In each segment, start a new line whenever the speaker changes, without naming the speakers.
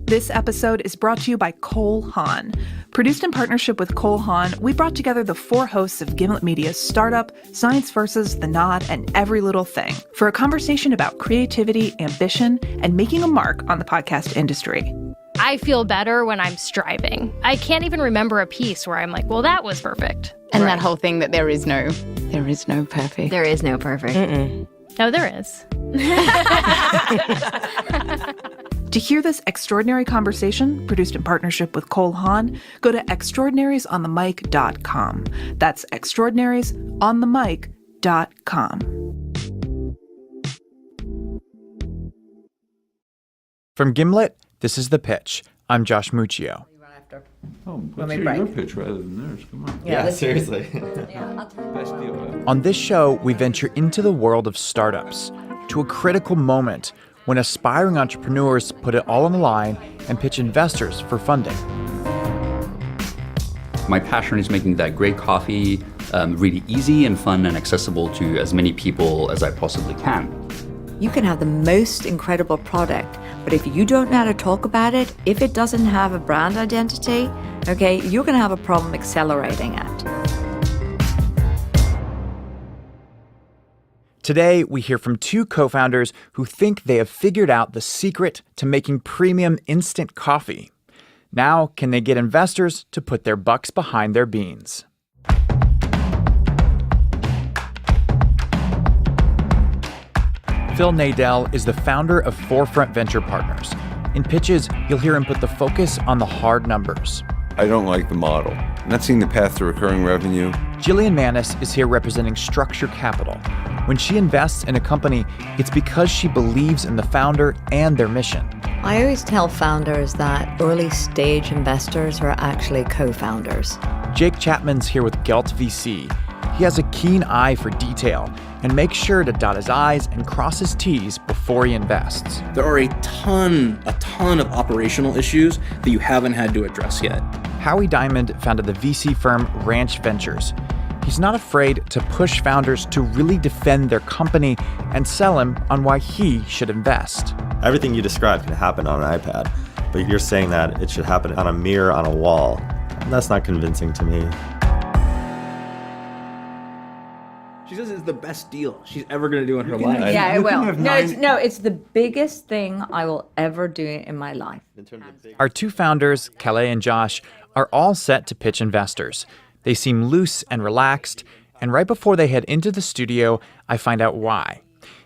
This episode is brought to you by Cole Haan. Produced in partnership with Cole Haan, we brought together the four hosts of Gimlet Media's Startup, Science Versus, The Nod, and Every Little Thing for a conversation about creativity, ambition, and making a mark on the podcast industry.
I feel better when I'm striving. I can't even remember a piece where I'm like, well, that was perfect.
And that whole thing that there is no perfect.
There is no perfect.
Mm-mm. No, there is.
To hear this extraordinary conversation, produced in partnership with Cole Haan, go to extraordinariesonthemic.com. That's extraordinariesonthemic.com.
From Gimlet, this is The Pitch. I'm Josh Muccio.
Oh, let's hear your pitch rather than theirs. Come on.
Yeah, seriously.
Best deal ever.
On this show, we venture into the world of startups, to a critical moment when aspiring entrepreneurs put it all on the line and pitch investors for funding.
My passion is making that great coffee really easy and fun and accessible to as many people as I possibly can.
You can have the most incredible product, but if you don't know how to talk about it, if it doesn't have a brand identity, okay, you're going to have a problem accelerating it.
Today, we hear from two co-founders who think they have figured out the secret to making premium instant coffee. Now, can they get investors to put their bucks behind their beans? Phil Nadell is the founder of Forefront Venture Partners. In pitches, you'll hear him put the focus on the hard numbers.
I don't like the model. I'm not seeing the path to recurring revenue.
Jillian Manis is here representing Structure Capital. When she invests in a company, it's because she believes in the founder and their mission.
I always tell founders that early stage investors are actually co-founders.
Jake Chapman's here with Gelt VC. He has a keen eye for detail and makes sure to dot his I's and cross his T's before he invests.
There are a ton of operational issues that you haven't had to address yet.
Howie Diamond founded the VC firm Ranch Ventures. He's not afraid to push founders to really defend their company and sell him on why he should invest.
Everything you described can happen on an iPad, but you're saying that it should happen on a mirror on a wall. That's not convincing to me.
She says it's the best deal she's ever going to do in her life.
Yeah, it will. It's the biggest thing I will ever do in my life.
Our two founders, Calais and Josh, are all set to pitch investors. They seem loose and relaxed, and right before they head into the studio, I find out why.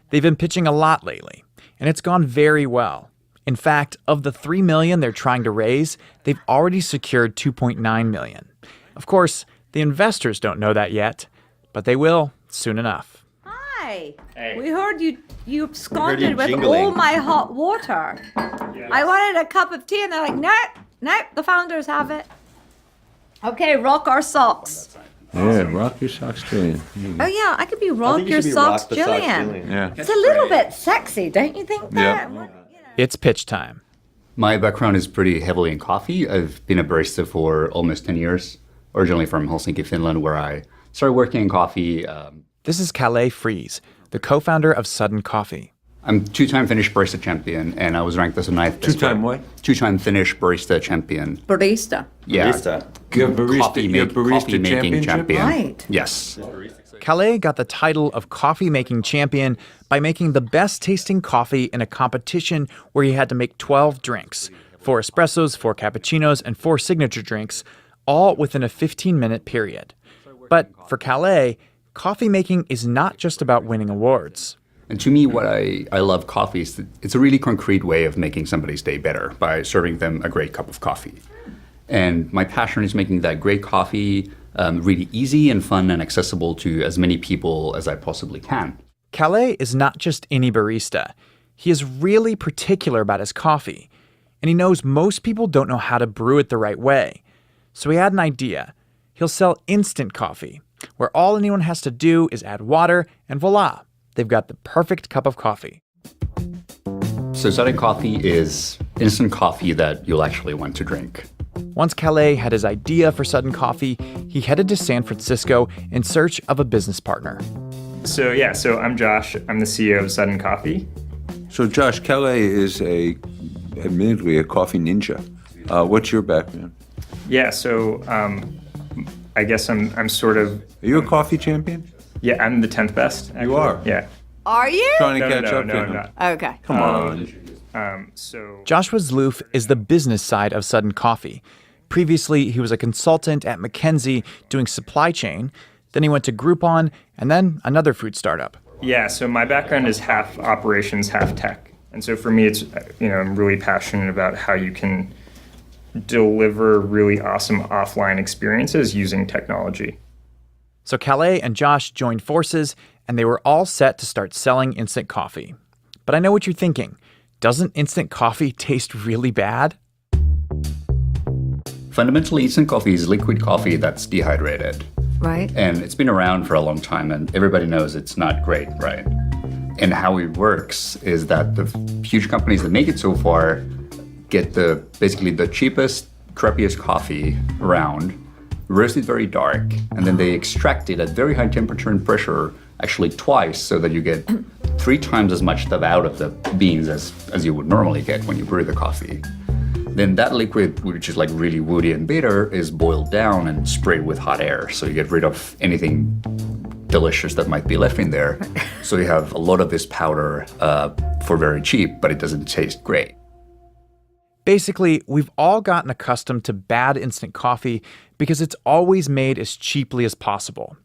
They've been pitching a lot lately, and it's gone very well. In fact, of the $3 million they're trying to raise, they've already secured $2.9 million. Of course, the investors don't know that yet, but they will soon enough.
Hi.
Hey.
We heard you absconded with
jingling.
all my hot water.
Yes.
I wanted a cup of tea and they're like, nope, the founders have it. Okay, rock our socks.
Yeah, rock your socks, Jillian.
Oh yeah, I could be rock your socks, Jillian.
Yeah.
It's a little bit sexy, don't you think that?
Yeah.
It's pitch time.
My background is pretty heavily in coffee. I've been a barista for almost 10 years, originally from Helsinki, Finland, where I started working in coffee.
This is Calais Fries, the co-founder of Sudden Coffee.
I'm two-time Finnish barista champion, and I was ranked as a ninth best.
Two-time what?
Two-time Finnish barista champion.
Barista.
Yeah.
Barista.
You have barista,
Coffee making
championship?
champion.
Right.
Yes.
Calais got the title of coffee-making champion by making the best-tasting coffee in a competition where he had to make 12 drinks, 4 espressos, 4 cappuccinos, and 4 signature drinks, all within a 15-minute period. But for Calais, coffee making is not just about winning awards.
And to me, what I love coffee is that it's a really concrete way of making somebody's day better by serving them a great cup of coffee. And my passion is making that great coffee really easy and fun and accessible to as many people as I possibly can.
Calais is not just any barista. He is really particular about his coffee. And he knows most people don't know how to brew it the right way. So he had an idea. He'll sell instant coffee, where all anyone has to do is add water, and voila, they've got the perfect cup of coffee.
So Sudden Coffee is instant coffee that you'll actually want to drink.
Once Calais had his idea for Sudden Coffee, he headed to San Francisco in search of a business partner.
So I'm Josh. I'm the CEO of Sudden Coffee.
So Josh, Calais is a admittedly a coffee ninja. What's your background?
Yeah, so I guess I'm sort of...
Are you a coffee champion?
Yeah, I'm the 10th best. Actually.
You are?
Yeah.
Are you?
Trying to catch up
no,
to
I'm
him.
not.
Okay.
Come on.
Joshua Zloof is the business side of Sudden Coffee. Previously, he was a consultant at McKinsey doing supply chain. Then he went to Groupon, and then another food startup.
Yeah, so my background is half operations, half tech. And so for me, it's, I'm really passionate about how you can deliver really awesome offline experiences using technology.
So Calais and Josh joined forces, and they were all set to start selling instant coffee. But I know what you're thinking. Doesn't instant coffee taste really bad?
Fundamentally, instant coffee is liquid coffee that's dehydrated.
Right.
And it's been around for a long time, and everybody knows it's not great, right? And how it works is that the huge companies that make it so far get basically the cheapest, crappiest coffee around, roast it very dark, and then they extract it at very high temperature and pressure, actually twice, so that you get 3 times as much stuff out of the beans as you would normally get when you brew the coffee. Then that liquid, which is like really woody and bitter, is boiled down and sprayed with hot air. So you get rid of anything delicious that might be left in there. So you have a lot of this powder for very cheap, but it doesn't taste great.
Basically, we've all gotten accustomed to bad instant coffee because it's always made as cheaply as possible.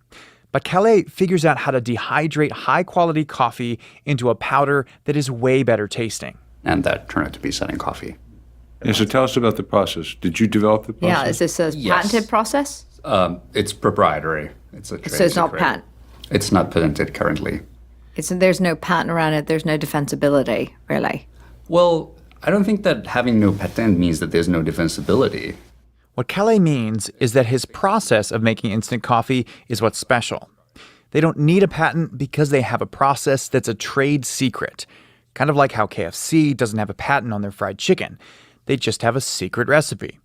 But Calais figures out how to dehydrate high-quality coffee into a powder that is way better tasting.
And that turned out to be Sudden Coffee.
And so tell us about the process. Did you develop the process?
Yeah, is this a patented process?
It's proprietary. It's a trade
So it's not
secret.
patent.
It's not patented currently.
There's no patent around it. There's no defensibility, really.
Well, I don't think that having no patent means that there's no defensibility.
What Calais means is that his process of making instant coffee is what's special. They don't need a patent because they have a process that's a trade secret. Kind of like how KFC doesn't have a patent on their fried chicken. They just have a secret recipe.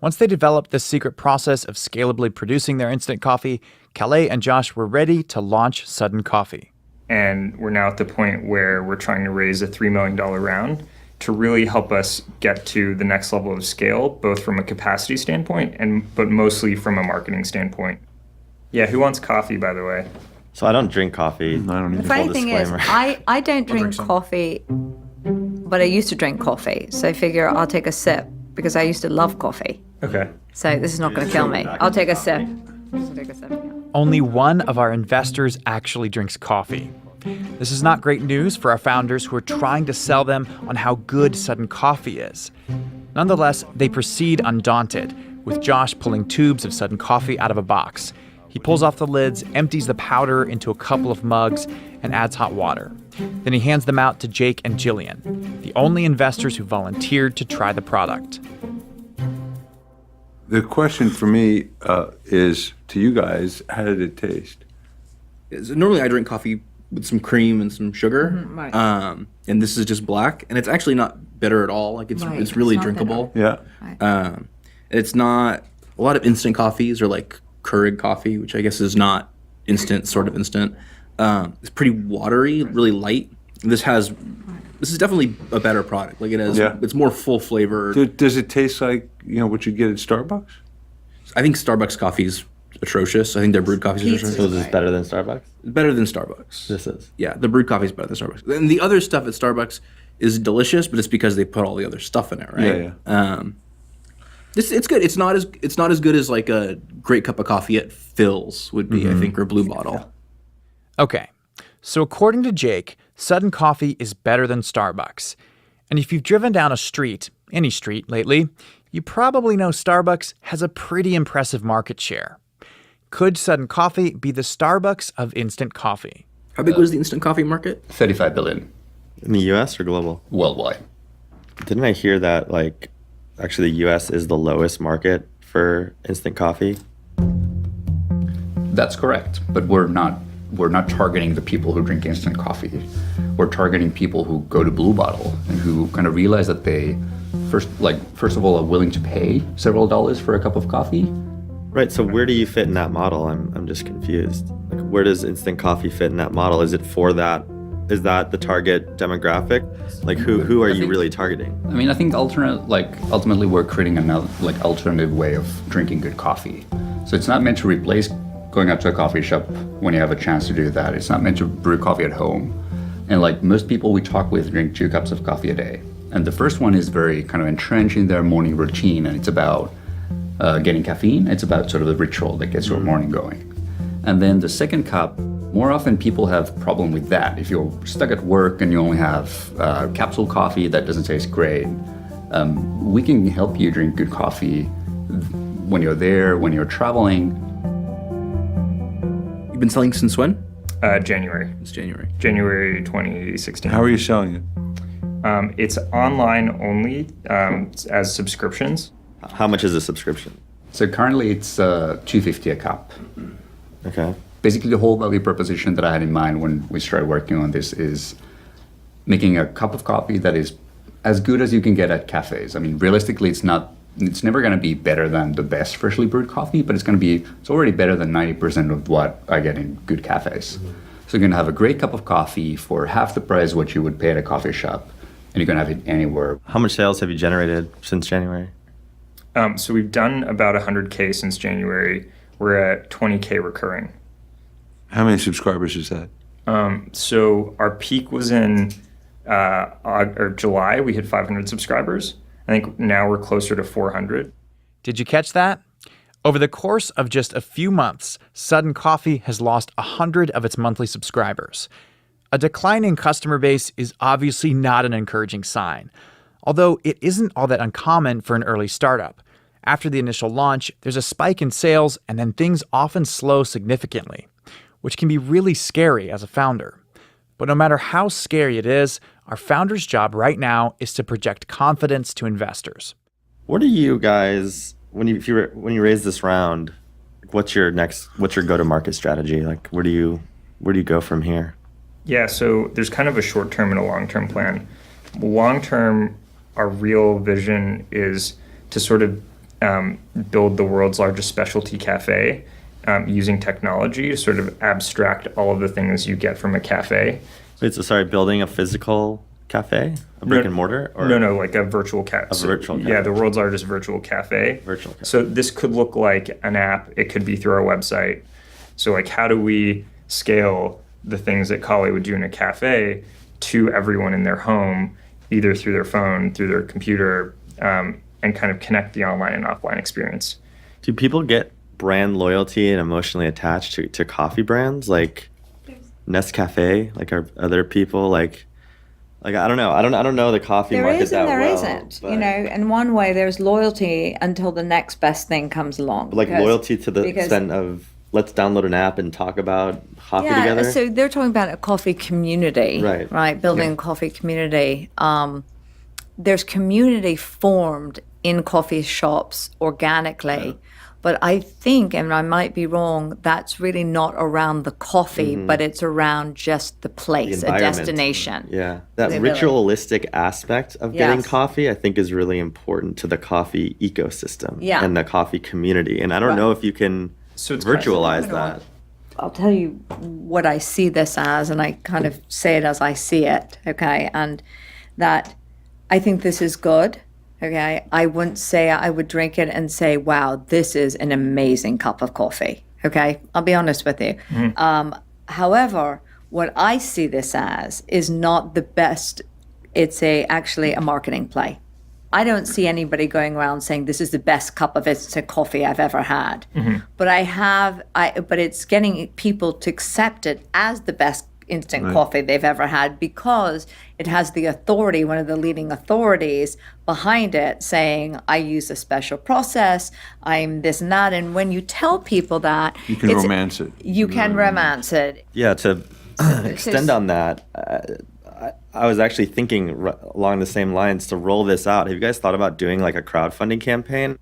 Once they developed this secret process of scalably producing their instant coffee, Calais and Josh were ready to launch Sudden Coffee.
And we're now at the point where we're trying to raise a $3 million round to really help us get to the next level of scale, both from a capacity standpoint but mostly from a marketing standpoint. Yeah, who wants coffee, by the way?
So I don't drink coffee.
I don't
The
either.
funny thing is, I don't drink
some.
coffee, but I used to drink coffee. So I figure I'll take a sip because I used to love coffee.
Okay.
So this is not going to kill me. I'll take a sip.
Only one of our investors actually drinks coffee. This is not great news for our founders who are trying to sell them on how good Sudden Coffee is. Nonetheless, they proceed undaunted, with Josh pulling tubes of Sudden Coffee out of a box. He pulls off the lids, empties the powder into a couple of mugs, and adds hot water. Then he hands them out to Jake and Jillian, the only investors who volunteered to try the product.
The question for me is to you guys, how did it taste?
Normally I drink coffee with some cream and some sugar.
right.
And this is just black, and it's actually not bitter at all. Like it's really
it's not
drinkable.
Yeah.
And it's not a lot of instant coffees are like Keurig coffee, which I guess is not instant, sort of instant. It's pretty watery, really light. This is definitely a better product. Like it has, it's more full flavor.
Does it taste like what you get at Starbucks?
I think Starbucks coffee is atrocious. I think their brewed coffee is atrocious.
So this is better than Starbucks?
Better than Starbucks.
This is.
Yeah, the brewed coffee is better than Starbucks. And the other stuff at Starbucks is delicious, but it's because they put all the other stuff in it, right?
Yeah.
It's good. It's not as good as like a great cup of coffee at Phil's would be, I think, or Blue Bottle.
Okay, so according to Jake, Sudden Coffee is better than Starbucks. And if you've driven down a street, any street lately, you probably know Starbucks has a pretty impressive market share. Could Sudden Coffee be the Starbucks of instant coffee?
How big was the instant coffee market?
35 billion
In the US or global?
worldwide.
Didn't I hear that, actually the US is the lowest market for instant coffee?
That's correct, but we're not targeting the people who drink instant coffee. We're targeting people who go to Blue Bottle and who kind of realize that they first of all are willing to pay several dollars for a cup of coffee.
Right, so where do you fit in that model? I'm just confused. Where does instant coffee fit in that model? Is it for that Is that the target demographic? Like, who are you really targeting?
I mean, I think ultimately we're creating another alternative way of drinking good coffee. So it's not meant to replace going out to a coffee shop when you have a chance to do that. It's not meant to brew coffee at home. And like most people we talk with drink 2 cups of coffee a day. And the first one is very kind of entrenched in their morning routine, and it's about getting caffeine. It's about sort of the ritual that gets your morning going. And then the second cup, more often people have problem with that. If you're stuck at work and you only have capsule coffee that doesn't taste great, we can help you drink good coffee when you're there, when you're traveling.
You've been selling since when?
January.
It's January.
January 2016.
How are you selling it?
It's online only as subscriptions.
How much is a subscription?
So currently it's $2.50 a cup.
Okay.
Basically, the whole value proposition that I had in mind when we started working on this is making a cup of coffee that is as good as you can get at cafes. I mean, realistically, it's never going to be better than the best freshly brewed coffee, but it's already better than 90% of what I get in good cafes. So you're going to have a great cup of coffee for half the price what you would pay at a coffee shop, and you're going to have it anywhere.
How much sales have you generated since January?
So we've done about 100K since January. We're at 20K recurring.
How many subscribers is that?
So our peak was in July. We hit 500 subscribers. I think now we're closer to 400.
Did you catch that? Over the course of just a few months, Sudden Coffee has lost 100 of its monthly subscribers. A declining customer base is obviously not an encouraging sign, although it isn't all that uncommon for an early startup. After the initial launch, there's a spike in sales, and then things often slow significantly, which can be really scary as a founder. But no matter how scary it is, our founder's job right now is to project confidence to investors.
What are you guys, when you raise this round, what's your go-to-market strategy? Like, where do you go from here?
Yeah, so there's kind of a short-term and a long-term plan. Long-term, our real vision is to sort of build the world's largest specialty cafe using technology to sort of abstract all of the things you get from a cafe.
Building a physical cafe? A brick and mortar? Or
No, like a virtual cafe.
A virtual cafe.
Yeah, the world's largest virtual cafe.
Virtual cafe.
So this could look like an app. It could be through our website. So like, how do we scale the things that Kale would do in a cafe to everyone in their home, either through their phone, through their computer, and kind of connect the online and offline experience?
Do people get brand loyalty and emotionally attached to coffee brands like Nescafe? Like, are other people like I don't know. I don't know the coffee market that well.
There isn't. You know, in one way, there's loyalty until the next best thing comes along.
Like loyalty to the extent of let's download an app and talk about coffee together.
So they're talking about a coffee community, right? Building a coffee community. There's community formed in coffee shops organically. But I think, and I might be wrong, that's really not around the coffee, but it's around just the place, a destination.
Yeah, that ritualistic aspect of getting coffee, I think, is really important to the coffee ecosystem and the coffee community. And I don't know if you can virtualize that.
I'll tell you what I see this as, and I kind of say it as I see it, okay? And that I think this is good. Okay, I wouldn't say I would drink it and say, wow, this is an amazing cup of coffee. Okay, I'll be honest with you. However, what I see this as is not the best. It's actually a marketing play. I don't see anybody going around saying this is the best cup of instant coffee I've ever had. But but it's getting people to accept it as the best instant coffee they've ever had because it has the authority, one of the leading authorities behind it saying, I use a special process, I'm this and that. And when you tell people that,
you can romance it.
You can romance it.
Yeah, to extend on that, I was actually thinking along the same lines to roll this out. Have you guys thought about doing like a crowdfunding campaign?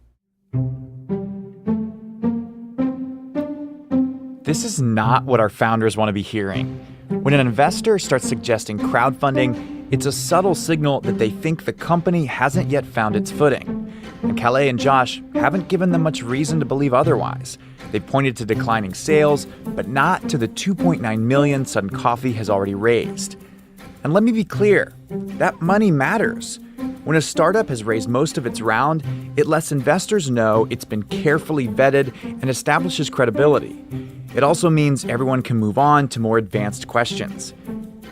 This is not what our founders want to be hearing. When an investor starts suggesting crowdfunding, it's a subtle signal that they think the company hasn't yet found its footing. And Kale and Josh haven't given them much reason to believe otherwise. They've pointed to declining sales, but not to the $2.9 million Sudden Coffee has already raised. And let me be clear, that money matters. When a startup has raised most of its round, it lets investors know it's been carefully vetted and establishes credibility. It also means everyone can move on to more advanced questions.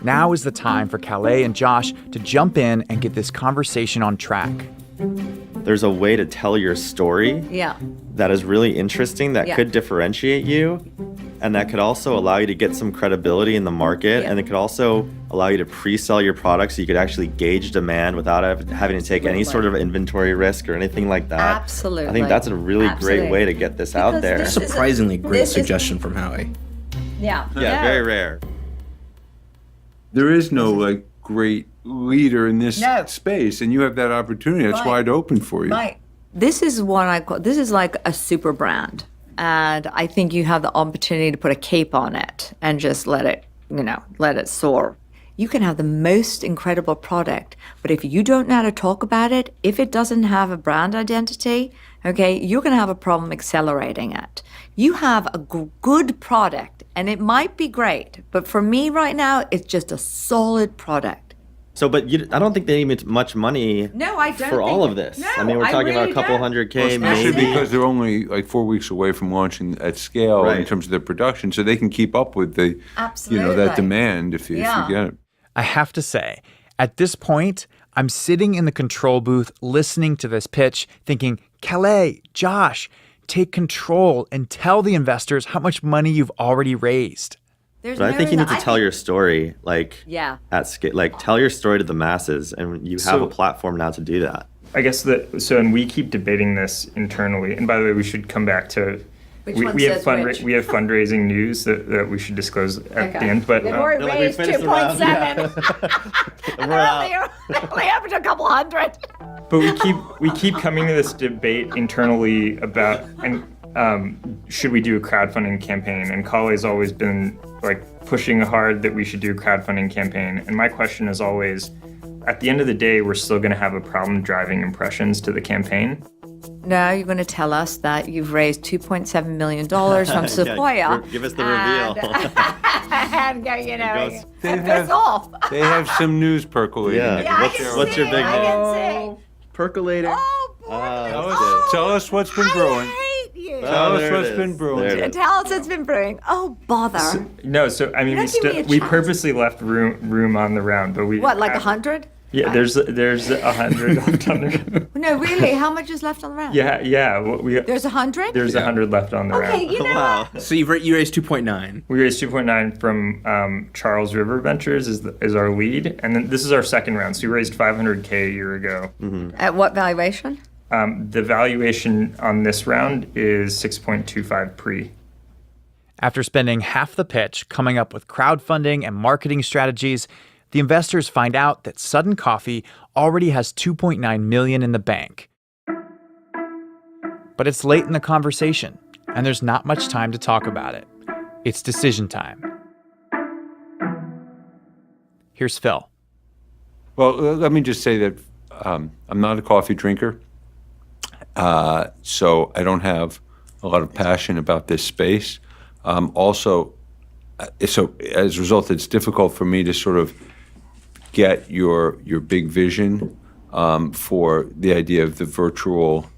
Now is the time for Calais and Josh to jump in and get this conversation on track.
There's a way to tell your story that is really interesting, that could differentiate you, and that could also allow you to get some credibility in the market, and it could also allow you to pre-sell your product so you could actually gauge demand without having to take any sort of inventory risk or anything like that.
Absolutely.
I think that's a really great way to get this out there.
Surprisingly great suggestion from Howie.
Yeah.
Yeah, very rare.
There is no great leader in this space, and you have that opportunity. It's wide open for you.
Right. This is what I call, this is like a super brand. And I think you have the opportunity to put a cape on it and just let it soar. You can have the most incredible product, but if you don't know how to talk about it, if it doesn't have a brand identity, okay, you're going to have a problem accelerating it. You have a good product, and it might be great, but for me right now, it's just a solid product.
So, but I don't think they need much money for all of this.
No,
I mean, we're talking about a couple $100K, maybe.
Because they're only 4 weeks away from launching at scale in terms of their production, so they can keep up with the, that demand if you get it.
I have to say, at this point, I'm sitting in the control booth listening to this pitch, thinking, Calais, Josh, take control and tell the investors how much money you've already raised.
But I think you need to tell your story, at scale. Tell your story to the masses, and you have a platform now to do that.
I guess and we keep debating this internally. And by the way, we should come back to we have fundraising news that we should disclose at the end. But
they've already raised 2.7. And they're only up to a couple hundred.
But we keep coming to this debate internally about should we do a crowdfunding campaign? And Kale's always been pushing hard that we should do a crowdfunding campaign. And my question is always, at the end of the day, we're still going to have a problem driving impressions to the campaign.
No, you're going to tell us that you've raised $2.7 million from Sequoia.
Give us the reveal.
And piss off.
They have some news percolating.
What's your big news?
Percolating.
Oh, boy.
Tell us what's been brewing. Tell us what's been brewing.
Tell us it's been brewing. Oh, bother.
We purposely left room on the round, but we...
What, 100?
Yeah, there's 100 left on the...
No, really? How much is left on the round?
Yeah.
There's 100?
There's 100 left on the round.
Okay, you know
wow.
So you raised 2.9.
We raised 2.9 from Charles River Ventures is our lead, and then this is our second round. So we raised 500K a year ago.
Mm-hmm. At what valuation?
The valuation on this round is 6.25 pre.
After spending half the pitch coming up with crowdfunding and marketing strategies, the investors find out that Sudden Coffee already has $2.9 million in the bank. But it's late in the conversation, and there's not much time to talk about it. It's decision time. Here's Phil.
Well, let me just say that I'm not a coffee drinker, so I don't have a lot of passion about this space. So as a result, it's difficult for me to sort of get your big vision for the idea of the virtual,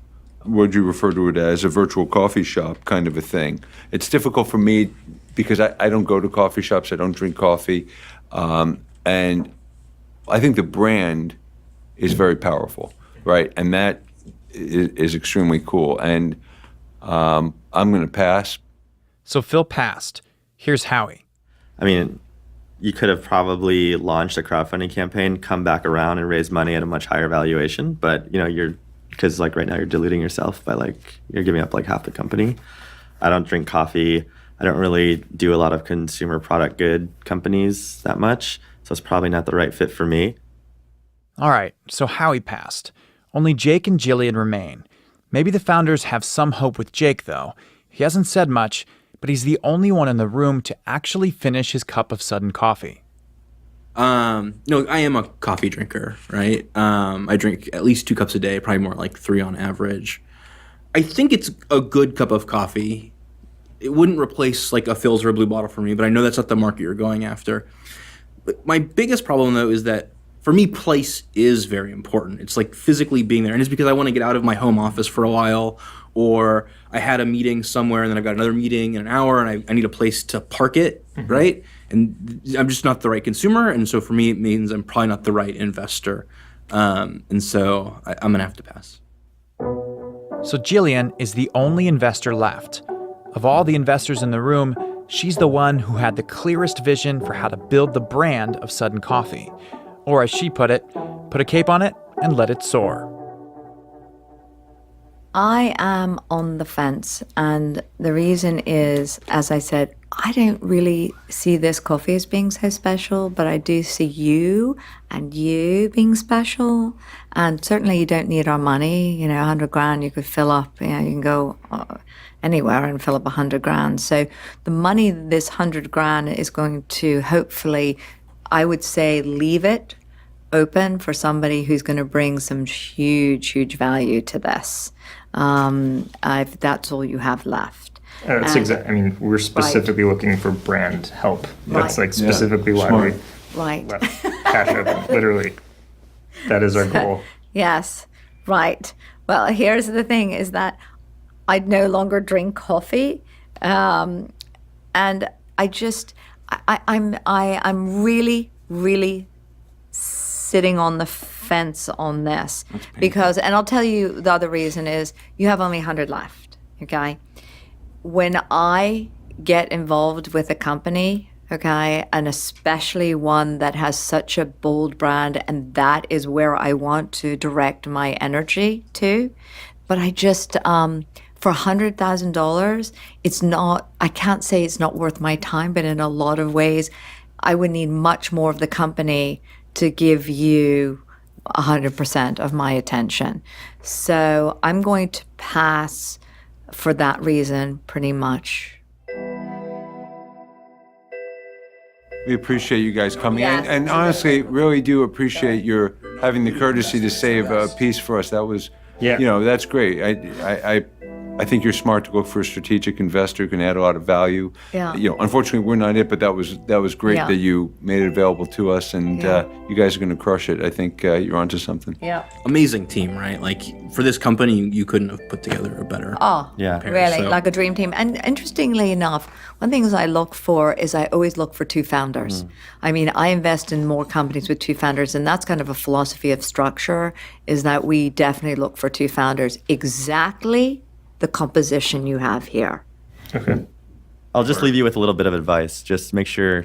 would you refer to it as a virtual coffee shop kind of a thing? It's difficult for me because I don't go to coffee shops, I don't drink coffee, and I think the brand is very powerful, right? And that is extremely cool, and I'm going to pass.
So Phil passed. Here's Howie.
I mean, you could have probably launched a crowdfunding campaign, come back around and raise money at a much higher valuation. But, because right now you're diluting yourself by you're giving up half the company. I don't drink coffee. I don't really do a lot of consumer product good companies that much. So it's probably not the right fit for me.
All right, so Howie passed. Only Jake and Jillian remain. Maybe the founders have some hope with Jake, though. He hasn't said much, but he's the only one in the room to actually finish his cup of Sudden coffee.
No, I am a coffee drinker, right? I drink at least 2 cups a day, probably more 3 on average. I think it's a good cup of coffee. It wouldn't replace a Philz or a Blue Bottle for me, but I know that's not the market you're going after. My biggest problem, though, is that for me, place is very important. It's like physically being there. And it's because I want to get out of my home office for a while, or I had a meeting somewhere and then I've got another meeting in an hour and I need a place to park it, right? And I'm just not the right consumer. And so for me, it means I'm probably not the right investor. And so I'm going to have to pass.
So Jillian is the only investor left. Of all the investors in the room, she's the one who had the clearest vision for how to build the brand of Sudden Coffee. Or as she put it, put a cape on it and let it soar.
I am on the fence, and the reason is, as I said, I don't really see this coffee as being so special, but I do see you and you being special. And certainly you don't need our money. You know, 100 grand you could fill up. You know, you can go anywhere and fill up 100 grand. So the money, this 100 grand is going to hopefully, I would say, leave it open for somebody who's going to bring some huge value to this. If that's all you have left.
That's exactly. I mean, we're specifically looking for brand help. That's like specifically why we left cash open. Literally, that is our goal.
Yes, right. Well, here's the thing: is that I no longer drink coffee, and I'm really sitting on the fence on this because, and I'll tell you the other reason is you have only 100 left, okay? When I get involved with a company, okay, and especially one that has such a bold brand, and that is where I want to direct my energy to, but I just, for $100,000, it's not, I can't say it's not worth my time, but in a lot of ways, I would need much more of the company to give you 100% of my attention. So I'm going to pass for that reason, pretty much.
We appreciate you guys coming in, and honestly, really do appreciate your having the courtesy to save a piece for us. That was, that's great. I think you're smart to look for a strategic investor who can add a lot of value.
Yeah.
Unfortunately, we're not it, but that was great that you made it available to us, and you guys are going to crush it. I think you're onto something.
Yeah.
Amazing team, right? Like for this company, you couldn't have put together a better pair,
really, like a dream team. And interestingly enough, one thing I look for is I always look for two founders. I mean, I invest in more companies with two founders, and that's kind of a philosophy of structure, is that we definitely look for two founders. Exactly the composition you have here.
Okay.
I'll just leave you with a little bit of advice. Just make sure,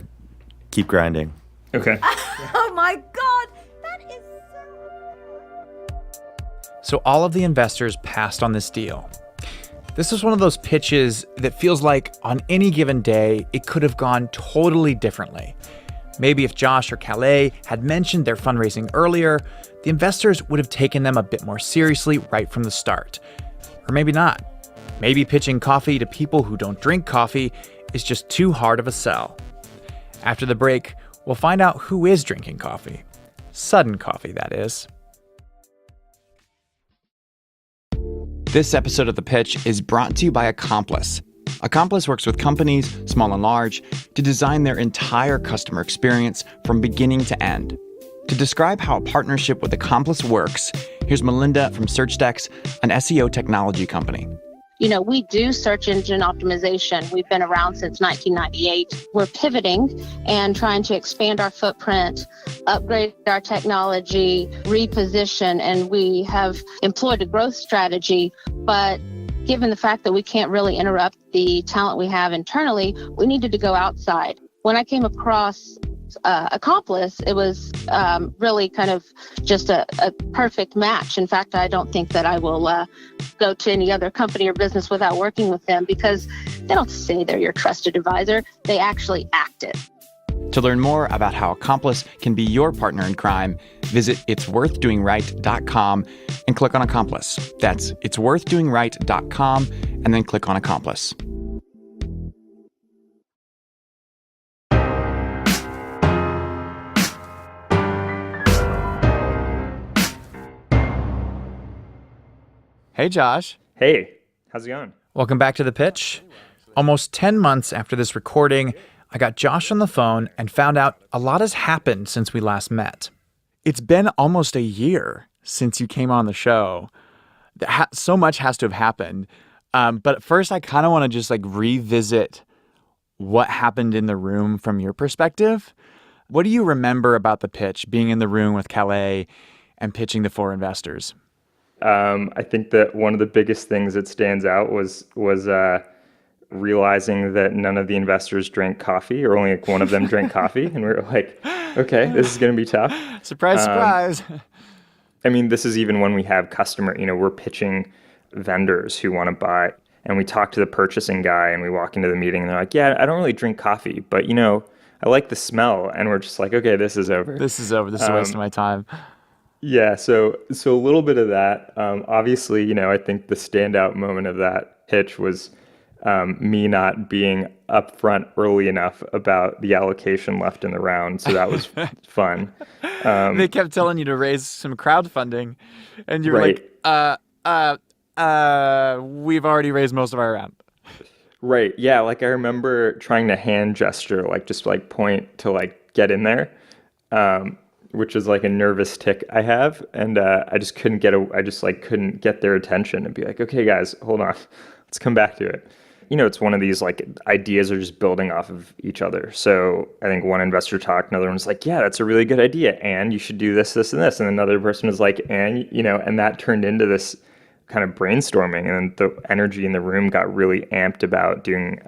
keep grinding.
Okay.
Oh my God, that is
So all of the investors passed on this deal. This is one of those pitches that feels like on any given day, it could have gone totally differently. Maybe if Josh or Calais had mentioned their fundraising earlier, the investors would have taken them a bit more seriously right from the start. Or maybe not. Maybe pitching coffee to people who don't drink coffee is just too hard of a sell. After the break, we'll find out who is drinking coffee. Sudden coffee, that is. This episode of The Pitch is brought to you by Accomplice. Accomplice works with companies, small and large, to design their entire customer experience from beginning to end. To describe how a partnership with Accomplice works, here's Melinda from SearchDex, an SEO technology company.
You know, we do search engine optimization. We've been around since 1998. We're pivoting and trying to expand our footprint, upgrade our technology, reposition, and we have employed a growth strategy. But given the fact that we can't really interrupt the talent we have internally, we needed to go outside. When I came across Accomplice, it was really kind of just a perfect match. In fact, I don't think that I will go to any other company or business without working with them, because they don't say they're your trusted advisor. They actually act it.
To learn more about how Accomplice can be your partner in crime, visit itsworthdoingright.com and click on Accomplice. That's itsworthdoingright.com and then click on Accomplice. Hey, Josh.
Hey, how's it going?
Welcome back to The Pitch. Almost 10 months after this recording, I got Josh on the phone and found out a lot has happened since we last met. It's been almost a year since you came on the show. So much has to have happened. But first, I kind of want to just like revisit what happened in the room from your perspective. What do you remember about the pitch, being in the room with Calais and pitching to 4 investors?
I think that one of the biggest things that stands out was realizing that none of the investors drank coffee, or only like one of them drank coffee, and we were like, okay, this is going to be tough.
Surprise, surprise.
I mean, this is even when we have we're pitching vendors who want to buy, and we talk to the purchasing guy, and we walk into the meeting, and they're like, yeah, I don't really drink coffee, but I like the smell, and we're just like, okay, this is over.
This is over. This is a waste of my time.
Yeah, so a little bit of that. Obviously, I think the standout moment of that pitch was me not being upfront early enough about the allocation left in the round. So that was fun.
They kept telling you to raise some crowdfunding, and you were like, we've already raised most of our round.
Right. Yeah. Like I remember trying to hand gesture, just point to get in there. Which is like a nervous tick I have, and I just couldn't couldn't get their attention and be like, okay, guys, hold on, let's come back to it. It's one of these ideas are just building off of each other. So I think one investor talked, another one was like, yeah, that's a really good idea, and you should do this, this, and this, and another person was like, and that turned into this kind of brainstorming, and the energy in the room got really amped about doing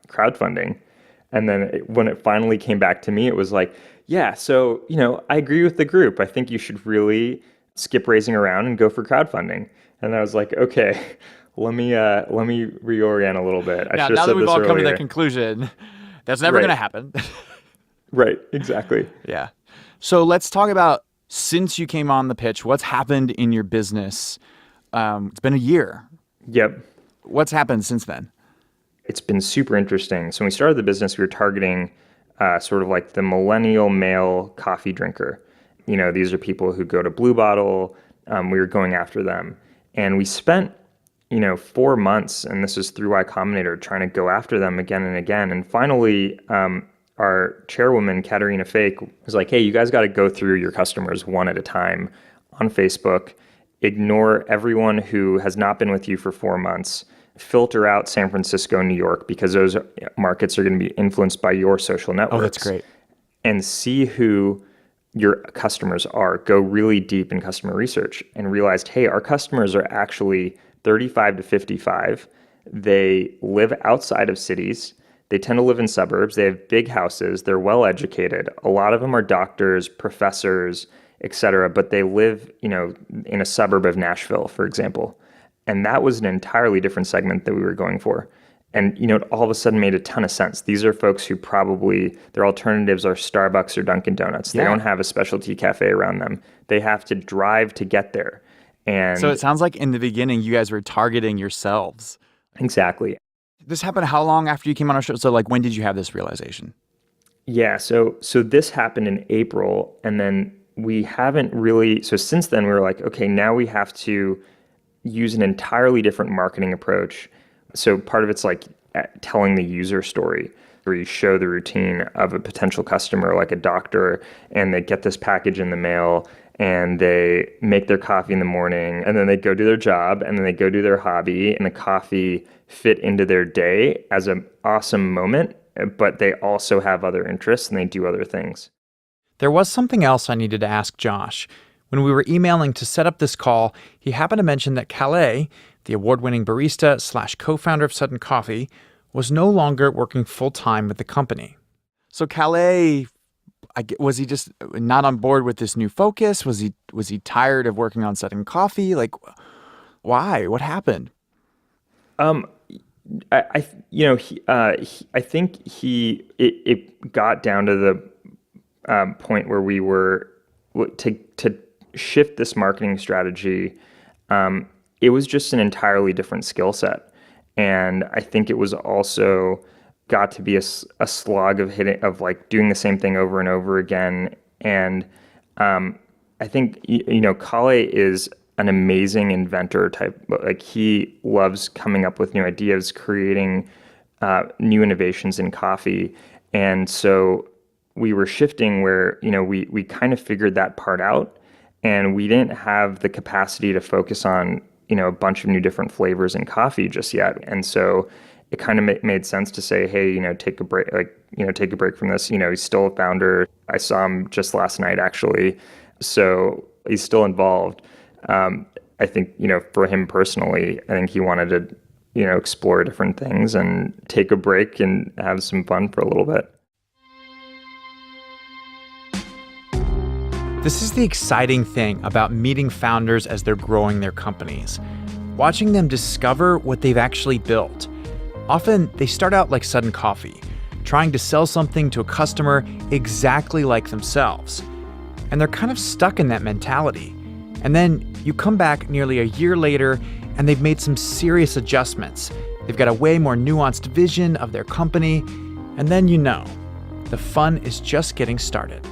crowdfunding. And then when it finally came back to me, it was like, yeah, so, I agree with the group. I think you should really skip raising around and go for crowdfunding. And I was like, okay, let me reorient a little bit.
Now that we've all come to that conclusion, that's never going to happen.
Right, exactly.
Yeah. So let's talk about, since you came on the pitch, what's happened in your business? It's been a year.
Yep.
What's happened since then?
It's been super interesting. So when we started the business, we were targeting sort of like the millennial male coffee drinker. These are people who go to Blue Bottle. We were going after them. And we spent, 4 months, and this was through Y Combinator, trying to go after them again and again. And finally, our chairwoman, Katerina Fake, was like, hey, you guys got to go through your customers one at a time on Facebook, ignore everyone who has not been with you for 4 months, filter out San Francisco and New York, because those markets are going to be influenced by your social networks.
Oh, that's great.
And see who your customers are. Go really deep in customer research and realized, hey, our customers are actually 35 to 55. They live outside of cities. They tend to live in suburbs. They have big houses. They're well educated. A lot of them are doctors, professors, et cetera, but they live, in a suburb of Nashville, for example. And that was an entirely different segment that we were going for. And, it all of a sudden made a ton of sense. These are folks who probably, their alternatives are Starbucks or Dunkin' Donuts.
Yeah.
They don't have a specialty cafe around them. They have to drive to get there. And
so it sounds like in the beginning, you guys were targeting yourselves.
Exactly.
This happened how long after you came on our show? So when did you have this realization?
Yeah, so this happened in April, and then we haven't really, so since then we were like, okay, now we have to use an entirely different marketing approach. So part of it's telling the user story, where you show the routine of a potential customer, like a doctor, and they get this package in the mail, and they make their coffee in the morning, and then they go do their job, and then they go do their hobby, and the coffee fit into their day as an awesome moment, but they also have other interests and they do other things.
There was something else I needed to ask Josh. When we were emailing to set up this call, he happened to mention that Calais, the award-winning barista / co-founder of Sudden Coffee, was no longer working full-time with the company. So Calais, was he just not on board with this new focus? Was he tired of working on Sudden Coffee? Why? What happened?
I think it got down to the point where we were to shift this marketing strategy. It was just an entirely different skill set, and I think it was also got to be a slog of doing the same thing over and over again. And I think Kale is an amazing inventor type. He loves coming up with new ideas, creating new innovations in coffee. And so we were shifting where, we kind of figured that part out, and we didn't have the capacity to focus on, a bunch of new different flavors in coffee just yet. And so it kind of made sense to say, hey, take a break, take a break from this. He's still a founder. I saw him just last night, actually. So he's still involved. I think, for him personally, I think he wanted to, explore different things and take a break and have some fun for a little bit.
This is the exciting thing about meeting founders as they're growing their companies, watching them discover what they've actually built. Often, they start out like Sudden Coffee, trying to sell something to a customer exactly like themselves. And they're kind of stuck in that mentality. And then you come back nearly a year later, and they've made some serious adjustments. They've got a way more nuanced vision of their company, and then the fun is just getting started.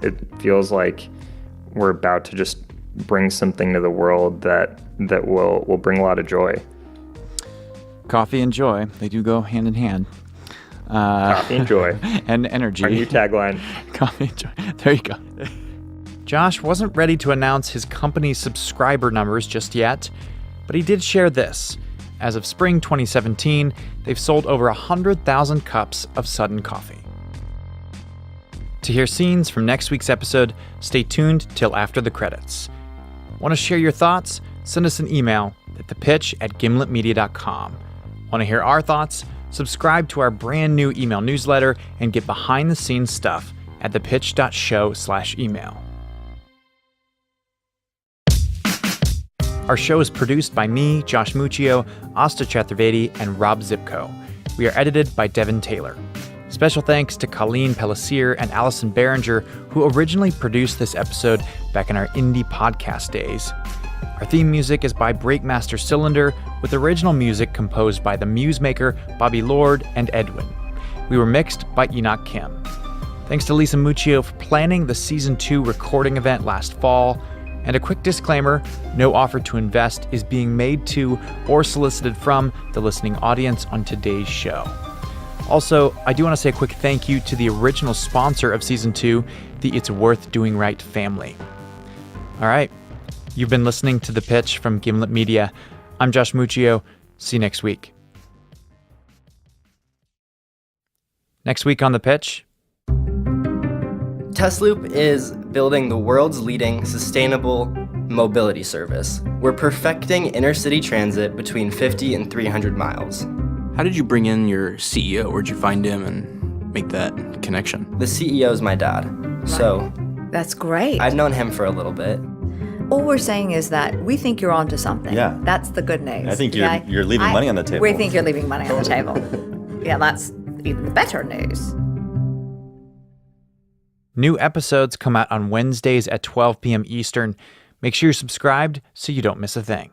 It feels like we're about to just bring something to the world that will bring a lot of joy.
Coffee and joy, they do go hand in hand.
Coffee and joy.
And energy.
Our new tagline.
Coffee and joy. There you go. Josh wasn't ready to announce his company's subscriber numbers just yet, but he did share this. As of spring 2017, they've sold over 100,000 cups of Sudden Coffee. To hear scenes from next week's episode, stay tuned till after the credits. Want to share your thoughts? Send us an email at thepitch@gimletmedia.com. Want to hear our thoughts? Subscribe to our brand new email newsletter and get behind the scenes stuff at thepitch.show/email. Our show is produced by me, Josh Muccio, Asta Chaturvedi, and Rob Zipko. We are edited by Devin Taylor. Special thanks to Colleen Pellissier and Allison Behringer, who originally produced this episode back in our indie podcast days. Our theme music is by Breakmaster Cylinder, with original music composed by the Musemaker, Bobby Lord, and Edwin. We were mixed by Enoch Kim. Thanks to Lisa Muccio for planning the Season 2 recording event last fall. And a quick disclaimer, no offer to invest is being made to or solicited from the listening audience on today's show. Also, I do want to say a quick thank you to the original sponsor of Season 2, the It's Worth Doing Right family. All right, you've been listening to The Pitch from Gimlet Media. I'm Josh Muccio. See you next week. Next week on The Pitch.
Testloop is building the world's leading sustainable mobility service. We're perfecting inner-city transit between 50 and 300 miles.
How did you bring in your CEO? Where'd you find him and make that connection?
The CEO is my dad, so...
That's great.
I've known him for a little bit.
All we're saying is that we think you're onto something.
Yeah.
That's the good news.
I think you're leaving money on the table.
We think you're leaving money on the table. Yeah, that's even the better news.
New episodes come out on Wednesdays at 12 p.m. Eastern. Make sure you're subscribed so you don't miss a thing.